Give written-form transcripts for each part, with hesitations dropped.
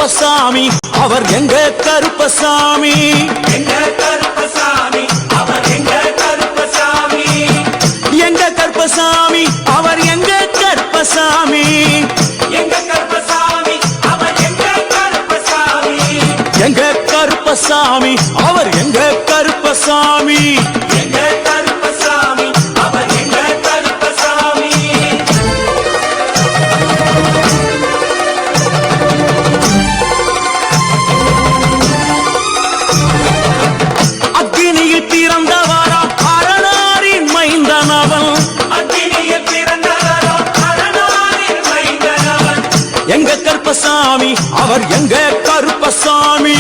கருப்பசாமி அவர் எங்க கருப்பசாமி எங்க கருப்பசாமி அவர் எங்க கருப்பசாமி எங்க கருப்பசாமி அவர் எங்க கருப்பசாமி எங்க கருப்பசாமி அவர் எங்க கருப்பசாமி எங்க கருப்பசாமி அவர் எங்க கருப்பசாமி எங்க கருப்பசாமி அவர் எங்க கருப்பசாமி அக்னியில் பிறந்தவரா அரணாரின் மைந்தனவன் அக்னியில் பிறந்தவரா அரணாரின் மைந்தனவன் எங்க கருப்பசாமி அவர் எங்க கருப்பசாமி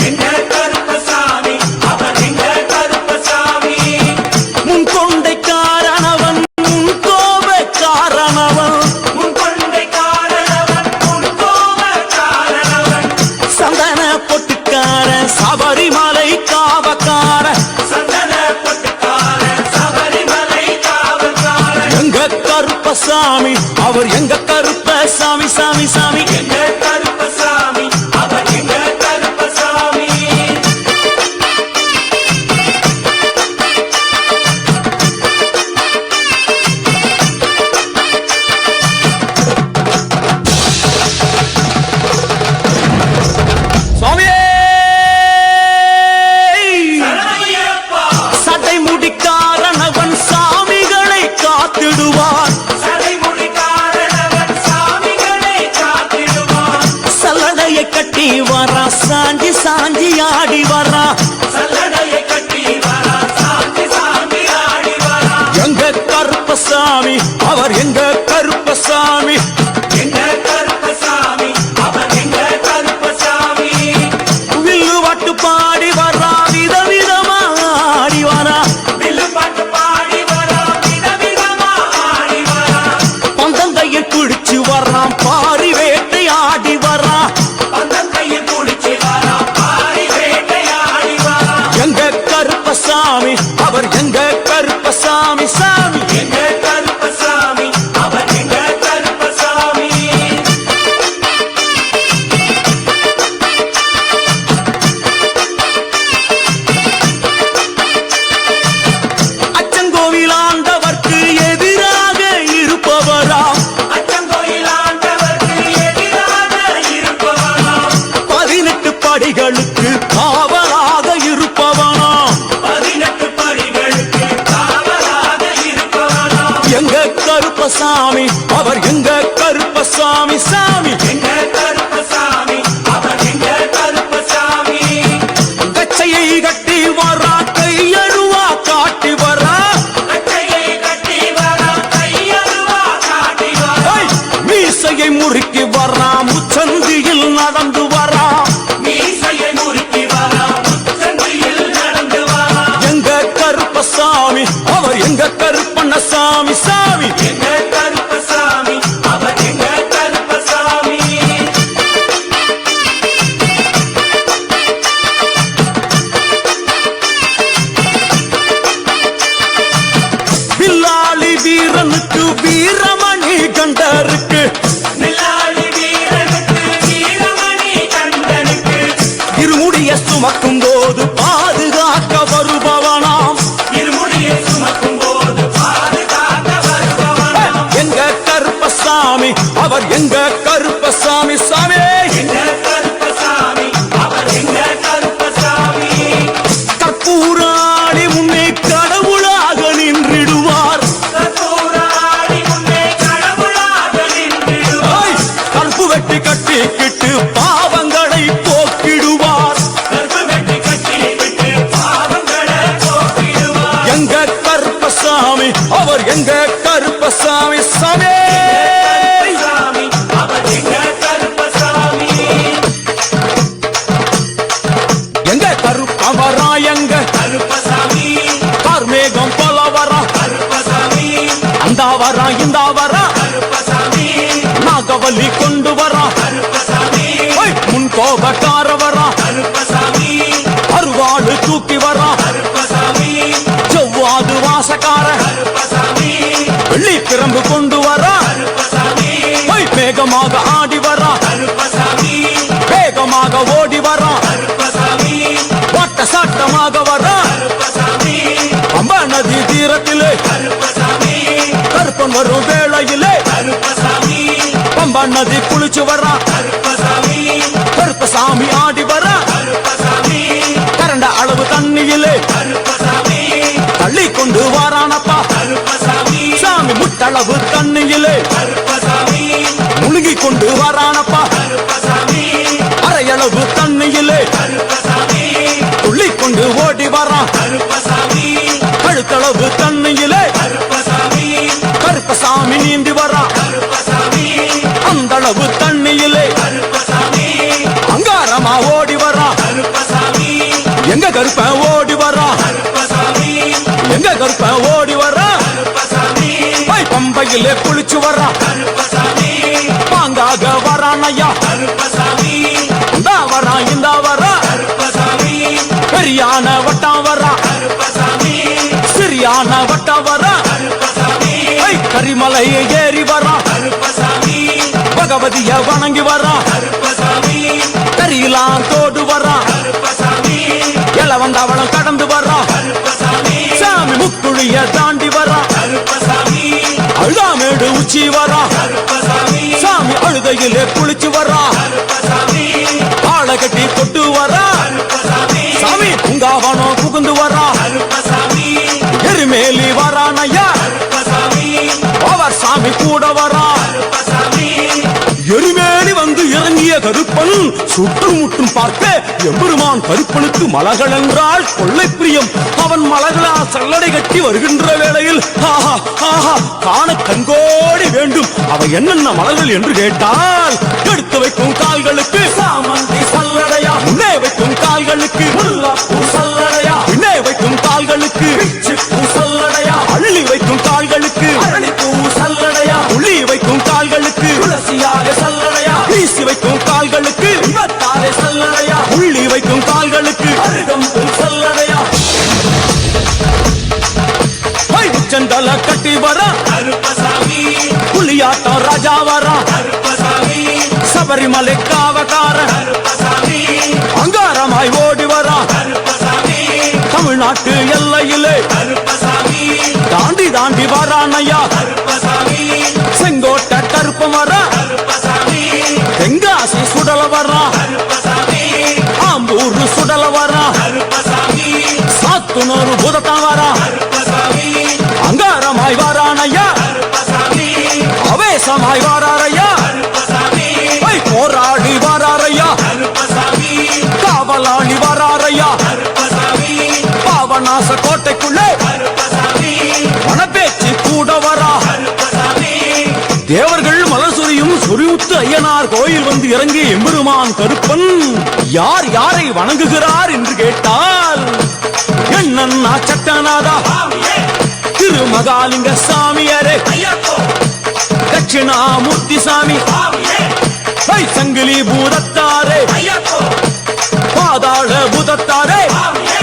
எங்க கருப்பசாமி அவர் எங்க கருப்பசாமி முன் கொண்டைக்காரனவன் முன் கோபக்காரனவன் முன் கொண்டைக்காரனவன் முன் கோபக்காரனவன் சந்தன பொட்டுக்கார சபரிமலை காவக்கார சந்தன பொட்டுக்கார சபரிமலை காவல்காரன் எங்க கருப்பசாமி அவர் எங்க கருப்பசாமி சாமி சாமி எங்க கருப்பசாமி அவர் எங்க கருப்பசாமி சுவாமியே சரணமையப்பா சட்டை முடிக்காரனவன் சாமிகளை காத்திடுவார் சடைமுடிக்காரனவன் சாமிகளை காத்திடுவான் சல்லடையை கட்டி வரா சாஞ்சி சாஞ்சி ஆடி வரா சல்லடையை கட்டி வரா சாந்தி சாமி ஆடி வரா எங்க கருப்பசாமி அவர் எங்க கருப்பசாமி எங்க கருப்பசாமி அவர் எங்க கருப்பசாமி வில்லு வாட்டு பாடி வரா விதவிதமா ஆடி வரா வில்லு பாட்டு பாடி வரா விதவிதமா ஆடி வரா பந்தங்கையை பிடிச்சு வர்றான் பாரி வேட்டை ஆடி வரா பந்தங்கையில் குடிச்சு வரா பாரி வேட்டையாடி வரா எங்க கருப்பசாமி அவர் எங்க கருப்பசாமி சாமி எங்க கருப்பசாமி அவர் எங்க கருப்பசாமி அச்சங்கோவில் ஆண்டவர்க்கு எதிராக இருப்பவரா அச்சங்கோயில் ஆண்டவருக்கு எதிராக இருப்பவனாம் 18 படிகளுக்கு காவலாக இருப்பவனா 18 படிகளுக்கு காவலாக இருப்பவனாம் எங்க கருப்பசாமி அவர் எங்க கருப்பசாமி சாமி எங்க கருப்பசாமி அவர் எங்க கருப்பசாமி கச்சையை கட்டி வரா கையழுவா காட்டி வரா கட்டையை கட்டி வரா கையருவா காட்டி வரா ஏய், மீசையை முறுக்கி வரா முச்சந்தியில் நடந்து வரா மீசையை முறுக்கி வரா முச்சந்தியில் நடந்து வரா எங்க கருப்பசாமி அவர் எங்க கருப்பண்ணசாமி சாமி எங்க கருப்பசாமி அவர் எங்க கருப்பசாமி வில்லாளி வீரனுக்கு வீரமணி கண்டருக்கு நிலாளி வீரனுக்கு வீரமணி கண்டனுக்கு இருமுடிய சுமக்கும் போது பாதுகாக்க வருபவனாம் இருமுடியை சுமக்கும் போது பாதுகாக்க வருபவனாம் எங்க கருப்பசாமி அவர் எங்க கருப்பசாமி சாமி எங்க கருப்பசாமி அவர் எங்க கருப்பசாமி கற்பூராடி முன்னே கடவுளாக நின்றிடுவார் கற்பூராடி முன்னே கடவுளாக நின்றிடுவார் ஏய், கற்பு வெட்டி கட்டிக்கிட்டு பாவங்களை போக்கிடுவார் கற்பு வெட்டி கட்டி விட்டு பாவங்களை போக்கிடுவார் எங்க கருப்பசாமி அவர் எங்க கருப்பசாமி சாமி கருப்பசாமி அவர் எங்க கருப்பசாமி எங்க கருப்பவரா எங்க கருப்பசாமி கார்மேகம் போல வரா கருப்பசாமி அந்த வரா இந்த வரா கருப்பசாமி நாகவல்லி கொண்டு வரா கருப்பசாமி ஏய், முன் கோபக்கார வரா கருப்பசாமி அருவாளு தூக்கி வரா கருப்பசாமி செவ்வாது வாசக்கார கருப்பசாமி வெள்ளி பிரம்பு கொண்டு வரா கருப்பசாமி மேகமாக ஆடி வரா கருப்பசாமி வரும் வேளையிலே கருப்பசாமி பம்பா நதி குளிச்சு வர்றான் கருப்பசாமி கருப்பசாமி ஆடி வர்றா கருப்பசாமி கரண்ட அளவு தண்ணியிலே கருப்பசாமி தள்ளி கொண்டு வாரானப்பா கருப்பசாமி சாமி முட்டளவு தண்ணியிலே கருப்பசாமி முழுகி கொண்டு வாரானப்பா கருப்பசாமி அரையளவு தண்ணியிலே கருப்பசாமி துள்ளி கொண்டு ஓடி வரான் கருப்பசாமி கழுத்தளவு தண்ணியிலே கருப்பசாமி கருப்பசாமி நீந்தி வரான் கருப்பசாமி அந்த அளவு தண்ணியிலே கருப்பசாமி அங்காரமா ஓடி வரான் கருப்பசாமி எங்க கருப்பன் ஓடி வரான் கருப்பசாமி எங்க கருப்பன் ஓடி வரான் கருப்பசாமி பம்பையிலே குளிச்சு வரான் கருப்பசாமி பாங்காக வரான் ஐயா கருப்பசாமி இந்தா வரான் இந்தா வரான் கருப்பசாமி பெரியான வட்டம் வரான் கருப்பசாமி சிறியான வட்டம் வரான் கருப்பசாமி கரிமலையை ஏறி வரான் கருப்பசாமி பகவதிய வணங்கி வரான் கருப்பசாமி கரியெல்லாம் தோடு வரான் கருப்பசாமி இளவந்தவளம் கடந்து வரான் கருப்பசாமி சாமி முக்குழிய தாண்டி வரான் கருப்பசாமி அழுதாமேடு உச்சி வரான் கருப்பசாமி சாமி அழுதையிலே குளிச்சு வரான் கருப்பசாமி ஆளை கட்டி கொட்டு வரான் கருப்பசாமி சாமி பூங்காவனம் புகுந்து வரான் கருப்பசாமி எருமேலி வரான் ஐயா கருப்பசாமி அவர் சாமி கூட வரான் கருப்பசாமி எருமேலி வந்து இறங்கிய கருப்பன் சுற்றும் முற்றும் பார்க்க எம்பெருமான் கருப்பனுக்கு மலர்கள் என்றால் கொள்ளை பிரியம். அவன் மலர்களா சல்லடை கட்டி வருகின்ற வேளையில் ஆஹா ஆஹா காண கண்கோடி வேண்டும். அவை என்னென்ன மலர்கள் என்று கேட்டால் எடுத்து வைக்கும் கால்களுக்கு சாமந்தி சல்லடையா, முன்னே வைக்கும் கால்களுக்கு முல்லைப்பூ சல்லடையா, பின்னே வைக்கும் கால்களுக்கு பிச்சிப்பூ சல்லடையா, அள்ளி வைக்கும் கால்களுக்கு அரளிப்பூ சல்லடையா, உள்ளி வைக்கும் கால்களுக்கு துளசியாக சல்லடையா, வீசி வைக்கும் கால்களுக்கு இவத்தாலே சல்லடையா, உள்ளி வைக்கும் கால்களுக்கு அருகம்பூ சல்லடையா. செந்தல கட்டி வர கருப்பசாமி புலியாட்டம் ராஜா வர கருப்பசாமி சபரிமலை காவக்கார கருப்பசாமி அங்காரமாய் ஓடி வர கருப்பசாமி தமிழ்நாட்டு எல்லையிலே கருப்பசாமி தாண்டி தாண்டி வரானையா. கருப்பசாமி செங்கோட்டை கருப்ப வர கருப்பசாமி தெங்காசி சுடல வர கருப்பசாமி ஆம்பூர் சுடல வர கருப்பசாமி சாத்துனூர் புதத்தான் வர கருப்பசாமி அங்காரமாய் வரானையா. கருப்பசாமி அவேசமாய் வராரையா, கருப்பசாமி போராடி வராரையா, கருப்பசாமி காவலாளி வராரையா. கருப்பசாமி பாவநாச கோட்டைக்குள்ளே கருப்பசாமி வனப்பேச்சு கூட வரா. கருப்பசாமி தேவர்கள் மலர் சொரியும் சொரிமுத்து ஐயனார் கோயில் வந்து இறங்கி எம்பெருமான் கருப்பன் யார் யாரை வணங்குகிறார் என்று கேட்டால் என்னன்னா சட்டநாதா, சாமியே திருமகாலிங்க சாமியாரே, ஐயப்போ தட்சிணாமூர்த்தி சாமி, சாமியே சங்கிலி பூதத்தாரே, ஐயப்போ பாதாள பூதத்தாரே, சாமியே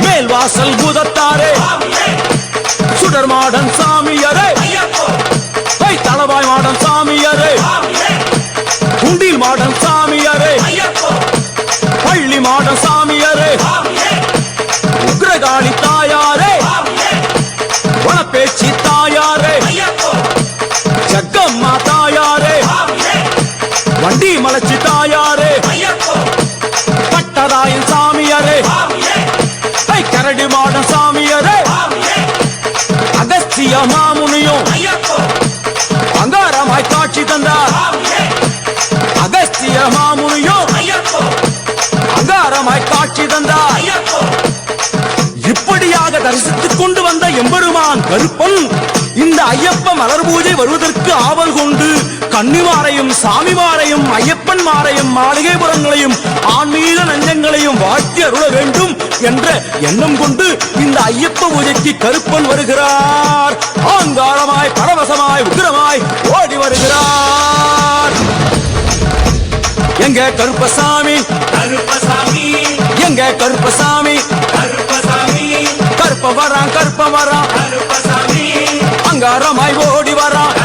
மேல்வாசல் பூதத்தாரே, சாமியே சுடர்மாடன் சாமியாரே, ஐயப்போ தளவாய் மாடன் சாமியாரே, சாமியே குண்டில் மாடன் சாமியாரே, ஐயப்போ பள்ளி மாடன் சாமியாரே, சாமியே உக்ரகாளி தாயாரே, சாமியே வனப்பேச்சி தாயாரே, ஐயப்போ ஜக்கம்மா தாயாரே, சாமியே வண்டி மலச்சி தாயாரே, ஐயப்போ பட்டராயன் சாமியாரே, சாமியே கரடி மாடன் சாமியாரே, சாமியே அகஸ்திய மாமுனியும் ஐயப்போ அங்காரமாய் காட்சி தந்தார். சாமியே அகஸ்திய மாமுனியும் ஐயப்போ அங்காரமாய் காட்சி தந்தார். ஐயப்போ இப்படியாக தரிசித்துக் கொண்டு வந்த எம்பெருமான் கருப்பன் இந்த ஐயப்ப மலர் பூஜை வருவதற்கு ஆவல் கொண்டு கன்னிமாரையும் சாமிமாரையும் ஐயப்பன் மாரையும் மாளிகைபுரங்களையும் ஆன்மீக நஞ்சங்களையும் வாழ்த்தி அருள வேண்டும் என்ற எண்ணம் கொண்டு இந்த ஐயப்ப பூஜைக்கு கருப்பன் வருகிறார். ஆங்காரமாய் பரவசமாய் உக்கிரமாய் ஓடி வருகிறார். எங்க கருப்பசாமி, கருப்பசாமி எங்க கருப்பசாமி, கருப்பசாமி கருப்ப வரான் கருப்ப வரான் கருப்பசாமி அங்காரமாய் ஓடி வரான்.